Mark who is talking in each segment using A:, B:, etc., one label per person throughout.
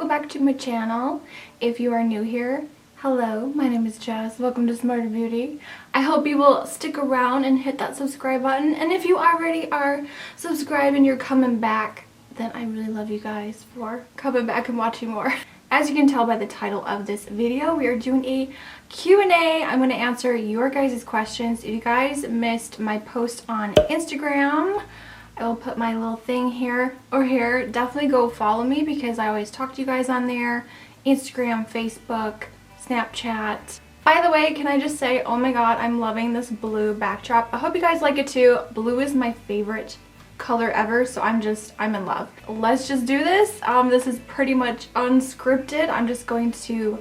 A: welcome back to my channel. If you are new here, hello, my name is Jess. Welcome to Smarter Beauty. I hope you will stick around and hit that subscribe button. And if you already are subscribed and you're coming back, then I really love you guys for coming back and watching more. As you can tell by the title of this video, we are doing a Q&A. I'm going to answer your guys' questions. If you guys missed my post on Instagram, I will put my little thing here or here. Definitely go follow me because I always talk to you guys on there. Instagram, Facebook, Snapchat. By the way, can I just say, oh my god, I'm loving this blue backdrop. I hope you guys like it too. Blue is my favorite color ever, so I'm in love. Let's just do this. This is pretty much unscripted. I'm just going to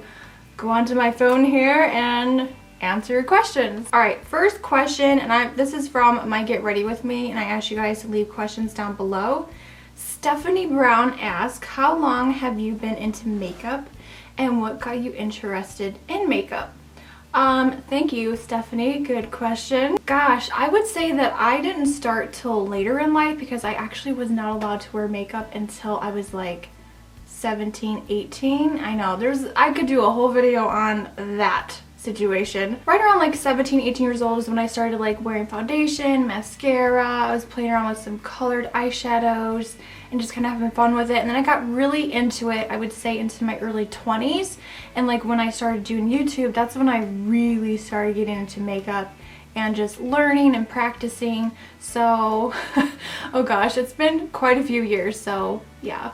A: go onto my phone here and answer your questions. All right, first question, and this is from my Get Ready With Me, and I asked you guys to leave questions down below. Stephanie Brown asked, how long have you been into makeup and what got you interested in makeup? Thank you, Stephanie. Good question. Gosh, I would say that I didn't start till later in life because I actually was not allowed to wear makeup until I was like 17, 18. I know, I could do a whole video on that situation. Right around like 17, 18 years old is when I started like wearing foundation, mascara. I was playing around with some colored eyeshadows and just kind of having fun with it. And then I got really into it, I would say into my early 20s. And like when I started doing YouTube, that's when I really started getting into makeup and just learning and practicing. So, oh gosh, it's been quite a few years, so yeah.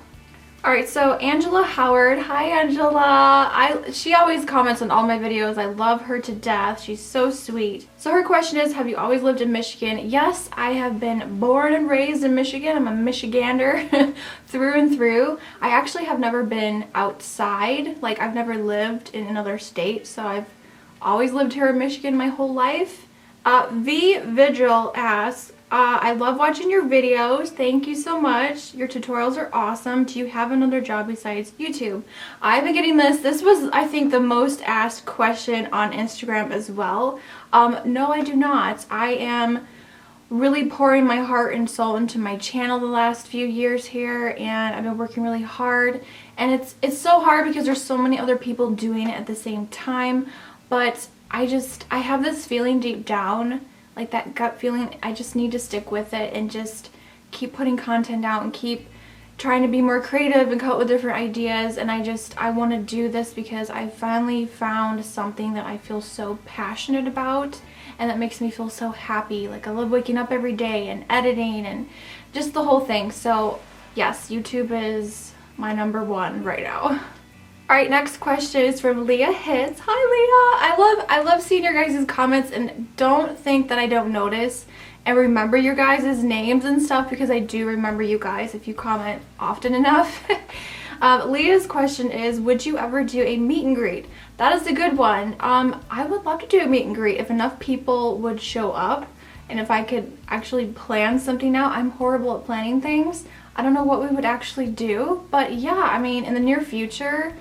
A: Alright, so Angela Howard. Hi Angela. She always comments on all my videos. I love her to death. She's so sweet. So her question is, have you always lived in Michigan? Yes, I have been born and raised in Michigan. I'm a Michigander through and through. I actually have never been outside. Like, I've never lived in another state, so I've always lived here in Michigan my whole life. V Vigil asks, I love watching your videos. Thank you so much. Your tutorials are awesome. Do you have another job besides YouTube? I've been getting this. This was, I think, the most asked question on Instagram as well. No, I do not. I am really pouring my heart and soul into my channel the last few years here, and I've been working really hard. And it's so hard because there's so many other people doing it at the same time. But I have this feeling deep down, like that gut feeling, I just need to stick with it and just keep putting content out and keep trying to be more creative and come up with different ideas. And I want to do this because I finally found something that I feel so passionate about and that makes me feel so happy. Like, I love waking up every day and editing and just the whole thing. So yes, YouTube is my #1 right now. Alright, next question is from Leah Hits. Hi Leah! I love seeing your guys' comments, and don't think that I don't notice and remember your guys' names and stuff, because I do remember you guys if you comment often enough. Leah's question is, would you ever do a meet and greet? That is a good one. I would love to do a meet and greet if enough people would show up and if I could actually plan something out. I'm horrible at planning things. I don't know what we would actually do, but yeah, I mean, in the near future,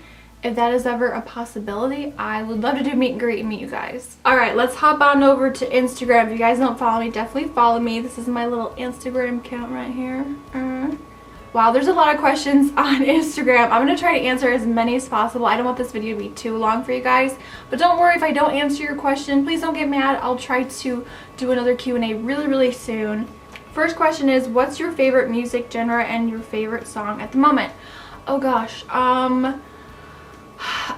A: if that is ever a possibility, I would love to do meet and greet and meet you guys. Alright, let's hop on over to Instagram. If you guys don't follow me, definitely follow me. This is my little Instagram account right here. Wow, there's a lot of questions on Instagram. I'm going to try to answer as many as possible. I don't want this video to be too long for you guys. But don't worry if I don't answer your question. Please don't get mad. I'll try to do another Q&A really, really soon. First question is, what's your favorite music genre and your favorite song at the moment? Oh gosh,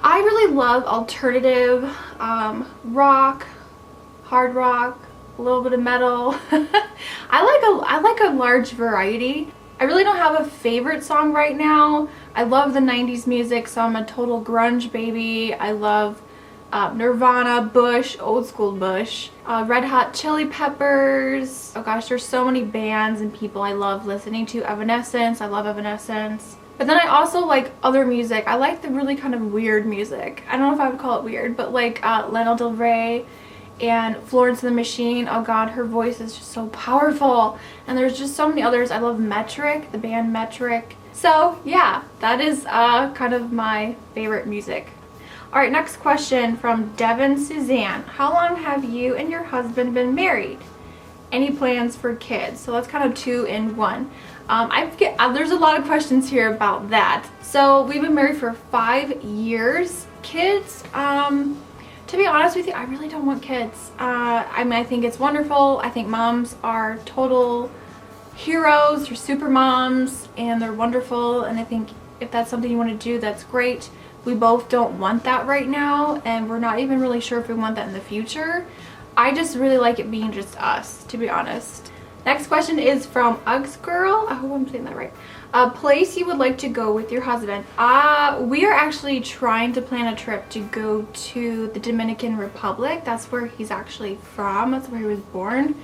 A: I really love alternative, rock, hard rock, a little bit of metal. I like a large variety. I really don't have a favorite song right now. I love the 90s music, so I'm a total grunge baby. I love Nirvana, Bush, old school Bush, Red Hot Chili Peppers. Oh gosh, there's so many bands and people I love listening to. Evanescence, I love Evanescence. But then I also like other music. I like the really kind of weird music. I don't know if I would call it weird, but like Lana Del Rey and Florence and the Machine. Oh god, her voice is just so powerful. And there's just so many others. I love Metric, the band Metric. So yeah, that is kind of my favorite music. Alright, next question from Devin Suzanne. How long have you and your husband been married? Any plans for kids? So that's kind of 2 in 1. There's a lot of questions here about that. So we've been married for 5 years. Kids, to be honest with you, I really don't want kids. I mean, I think it's wonderful. I think moms are total heroes. They're super moms and they're wonderful. And I think if that's something you want to do, that's great. We both don't want that right now, and we're not even really sure if we want that in the future. I just really like it being just us, to be honest. Next question is from Uggs Girl. I hope I'm saying that right. A place you would like to go with your husband. We are actually trying to plan a trip to go to the Dominican Republic. That's where he's actually from. That's where he was born.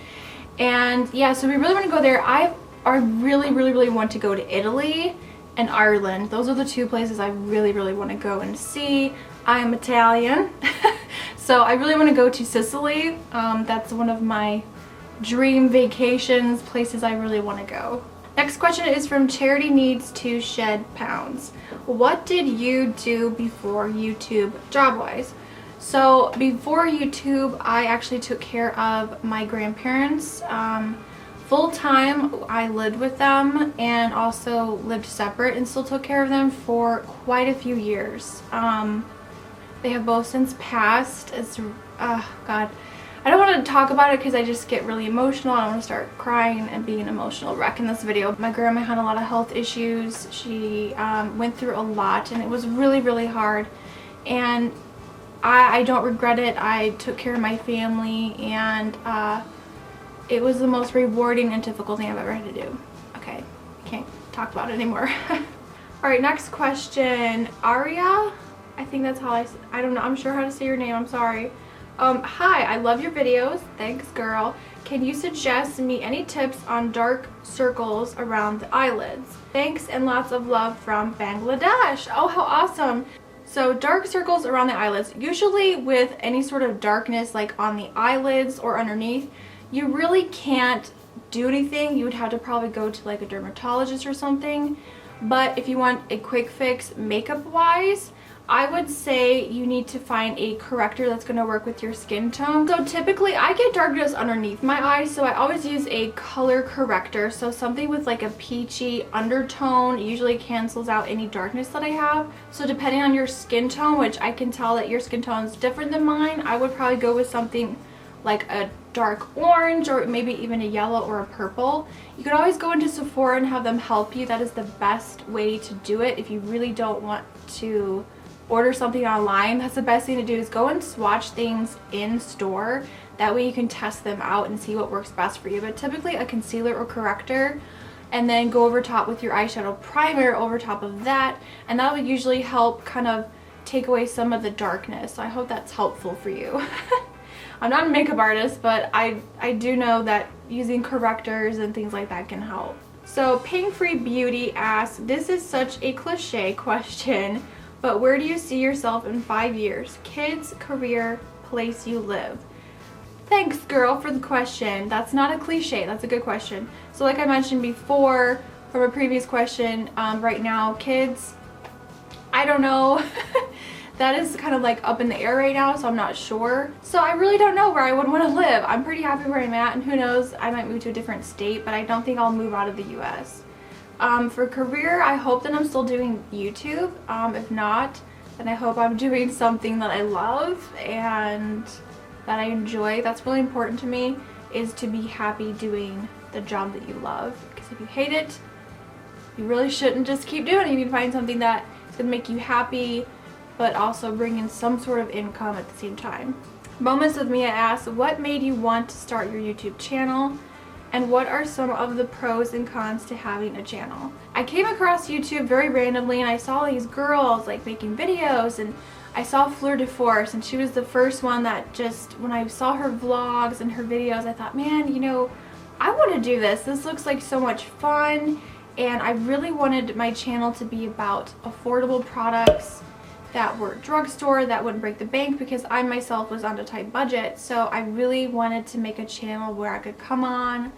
A: And yeah, so we really want to go there. I really want to go to Italy and Ireland. Those are the two places I really want to go and see. I'm Italian. So I really want to go to Sicily. That's one of my dream vacations, places I really want to go. Next question is from Charity Needs to Shed Pounds. What did you do before YouTube job-wise? So before YouTube, I actually took care of my grandparents. Full-time, I lived with them and also lived separate and still took care of them for quite a few years. They have both since passed. It's, God. I don't want to talk about it because I just get really emotional. I don't want to start crying and being an emotional wreck in this video. My grandma had a lot of health issues. She went through a lot and it was really hard. And I don't regret it. I took care of my family and it was the most rewarding and difficult thing I've ever had to do. Okay, I can't talk about it anymore. Alright, next question. Aria? I think that's how I don't know. I'm sure how to say your name. I'm sorry. Hi, I love your videos. Thanks, girl. Can you suggest me any tips on dark circles around the eyelids? Thanks and lots of love from Bangladesh. Oh, how awesome. So dark circles around the eyelids. Usually with any sort of darkness like on the eyelids or underneath, you really can't do anything. You would have to probably go to like a dermatologist or something. But if you want a quick fix makeup wise, I would say you need to find a corrector that's going to work with your skin tone. So typically I get darkness underneath my eyes, so I always use a color corrector. So something with like a peachy undertone usually cancels out any darkness that I have. So depending on your skin tone, which I can tell that your skin tone is different than mine, I would probably go with something like a dark orange or maybe even a yellow or a purple. You can always go into Sephora and have them help you. That is the best way to do it if you really don't want to order something online. That's the best thing to do, is go and swatch things in store. That way you can test them out and see what works best for you. But typically a concealer or corrector, and then go over top with your eyeshadow primer over top of that, and that would usually help kind of take away some of the darkness. So I hope that's helpful for you. I'm not a makeup artist, but I do know that using correctors and things like that can help. So Pain Free Beauty asks, this is such a cliche question, but where do you see yourself in 5 years? Kids, career, place you live? Thanks, girl, for the question. That's not a cliche. That's a good question. So like I mentioned before from a previous question, right now, kids, I don't know. That is kind of like up in the air right now, so I'm not sure. So I really don't know where I would want to live. I'm pretty happy where I'm at, and who knows, I might move to a different state, but I don't think I'll move out of the US. For career, I hope that I'm still doing YouTube. If not, then I hope I'm doing something that I love and that I enjoy. That's really important to me, is to be happy doing the job that you love. Because if you hate it, you really shouldn't just keep doing it. You need to find something that is going to make you happy, but also bring in some sort of income at the same time. Moments with Mia asks, what made you want to start your YouTube channel? And what are some of the pros and cons to having a channel? I came across YouTube very randomly and I saw these girls like making videos, and I saw Fleur de Force, and she was the first one that just, when I saw her vlogs and her videos, I thought, man, you know, I want to do this. This looks like so much fun, and I really wanted my channel to be about affordable products that were drugstore, that wouldn't break the bank, because I myself was on a tight budget. So I really wanted to make a channel where I could come on,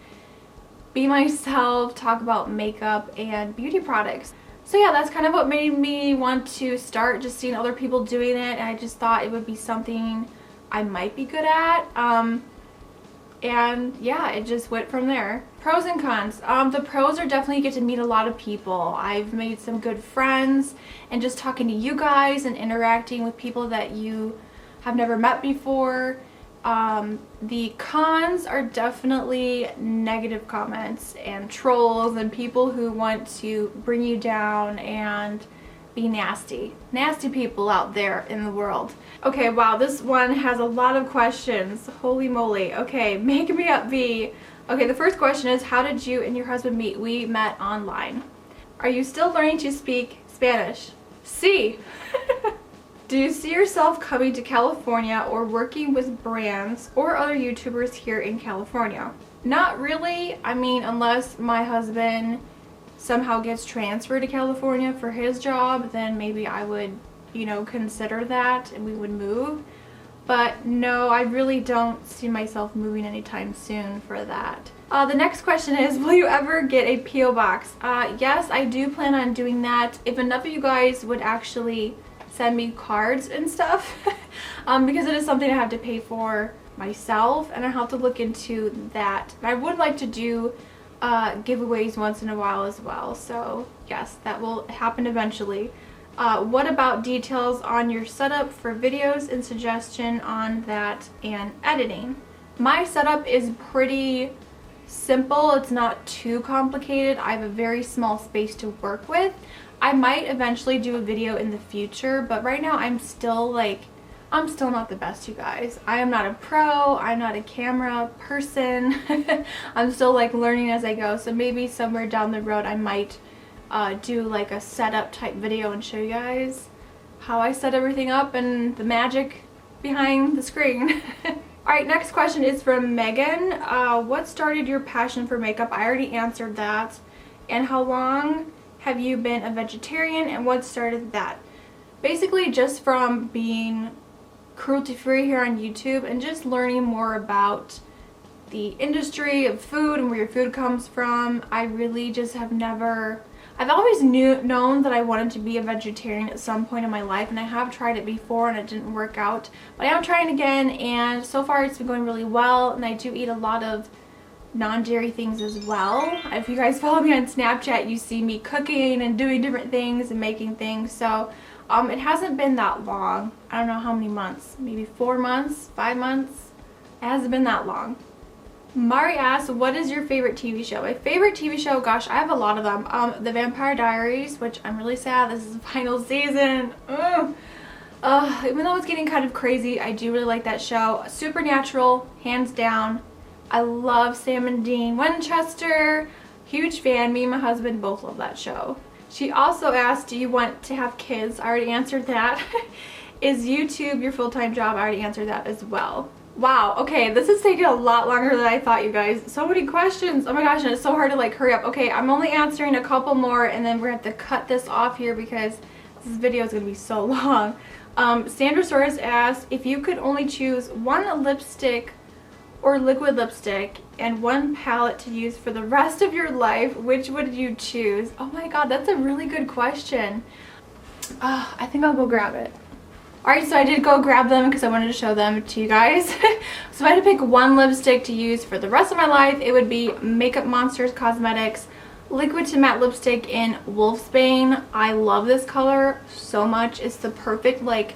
A: be myself, talk about makeup and beauty products. So yeah, that's kind of what made me want to start, just seeing other people doing it, and I just thought it would be something I might be good at. And yeah, it just went from there. Pros and cons. The pros are definitely you get to meet a lot of people. I've made some good friends, and just talking to you guys and interacting with people that you have never met before. The cons are definitely negative comments and trolls and people who want to bring you down and be nasty. Nasty people out there in the world. Okay, wow, this one has a lot of questions. Holy moly. Okay, make me up, V. Okay, the first question is, how did you and your husband meet? We met online. Are you still learning to speak Spanish? Sí. Do you see yourself coming to California or working with brands or other YouTubers here in California? Not really. I mean, unless my husband somehow gets transferred to California for his job, then maybe I would, you know, consider that and we would move. But no, I really don't see myself moving anytime soon for that. The next question is, will you ever get a P.O. box? Yes, I do plan on doing that. If enough of you guys would actually send me cards and stuff, because it is something I have to pay for myself, and I have to look into that. I would like to do giveaways once in a while as well, so yes, that will happen eventually. What about details on your setup for videos and suggestion on that and editing? My setup is pretty simple. It's not too complicated. I have a very small space to work with. I might eventually do a video in the future, but right now I'm still not the best, you guys. I am not a pro. I'm not a camera person. I'm still like learning as I go, so maybe somewhere down the road I might do like a setup type video and show you guys how I set everything up and the magic behind the screen. Alright, next question is from Megan. What started your passion for makeup? I already answered that. And how long have you been a vegetarian, and what started that? Basically just from being cruelty free here on YouTube and just learning more about the industry of food and where your food comes from. I really just have never, I've always known that I wanted to be a vegetarian at some point in my life, and I have tried it before and it didn't work out, but I am trying again, and so far it's been going really well, and I do eat a lot of non-dairy things as well. If you guys follow me on Snapchat, you see me cooking and doing different things and making things, so it hasn't been that long. I don't know how many months, maybe 4 months, 5 months. It hasn't been that long. Mari asks, what is your favorite TV show? My favorite TV show, gosh, I have a lot of them. The Vampire Diaries, which I'm really sad this is the final season. Even though it's getting kind of crazy, I do really like that show. Supernatural, hands down. I love Sam and Dean Winchester. Huge fan. Me and my husband both love that show. She also asked, do you want to have kids? I already answered that. Is YouTube your full-time job? I already answered that as well. Wow, okay, this is taking a lot longer than I thought, you guys. So many questions. Oh my gosh, and it's so hard to like hurry up. Okay, I'm only answering a couple more, and then we're gonna have to cut this off here because this video is gonna be so long. Sandra Soares asked, if you could only choose one lipstick or liquid lipstick and one palette to use for the rest of your life, which would you choose? Oh my god, that's a really good question. I think I'll go grab it. Alright, so I did go grab them because I wanted to show them to you guys. So if I had to pick one lipstick to use for the rest of my life, it would be Makeup Monsters Cosmetics Liquid to Matte Lipstick in Wolfsbane. I love this color so much. It's the perfect like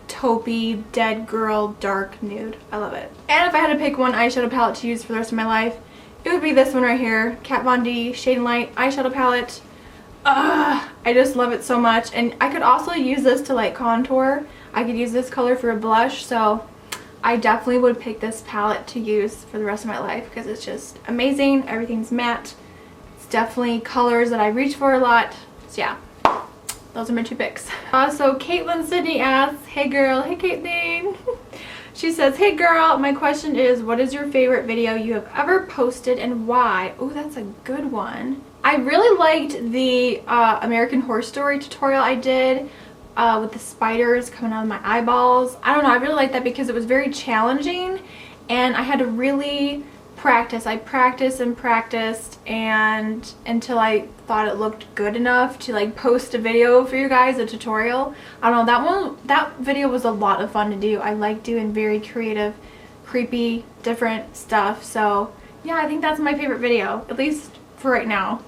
A: taupey, dead girl, dark nude. I love it. And if I had to pick one eyeshadow palette to use for the rest of my life, it would be this one right here. Kat Von D Shade and Light eyeshadow palette. I just love it so much. And I could also use this to like contour. I could use this color for a blush, so I definitely would pick this palette to use for the rest of my life because it's just amazing. Everything's matte. It's definitely colors that I reach for a lot. So yeah, those are my two picks. So Caitlin Sydney asks, hey girl, hey Caitlin. She says, hey girl, my question is, what is your favorite video you have ever posted and why? Oh, that's a good one. I really liked the American Horror Story tutorial I did with the spiders coming out of my eyeballs. I don't know, I really liked that because it was very challenging and I had to really practice. I practiced and practiced and until I thought it looked good enough to like post a video for you guys, a tutorial. I don't know, that video was a lot of fun to do. I like doing very creative creepy, different stuff. So yeah, I think that's my favorite video, at least for right now.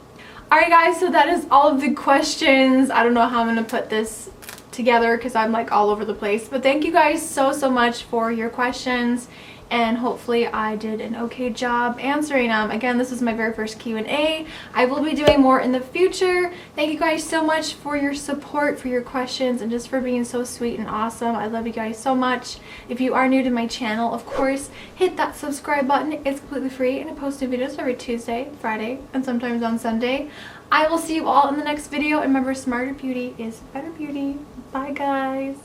A: Alright guys, so that is all of the questions. I don't know how I'm going to put this together because I'm like all over the place. But thank you guys so much for your questions. And hopefully I did an okay job answering them. Again, this is my very first Q&A. I will be doing more in the future. Thank you guys so much for your support, for your questions, and just for being so sweet and awesome. I love you guys so much. If you are new to my channel, of course, hit that subscribe button. It's completely free, and I post new videos every Tuesday, Friday, and sometimes on Sunday. I will see you all in the next video. And remember, smarter beauty is better beauty. Bye, guys.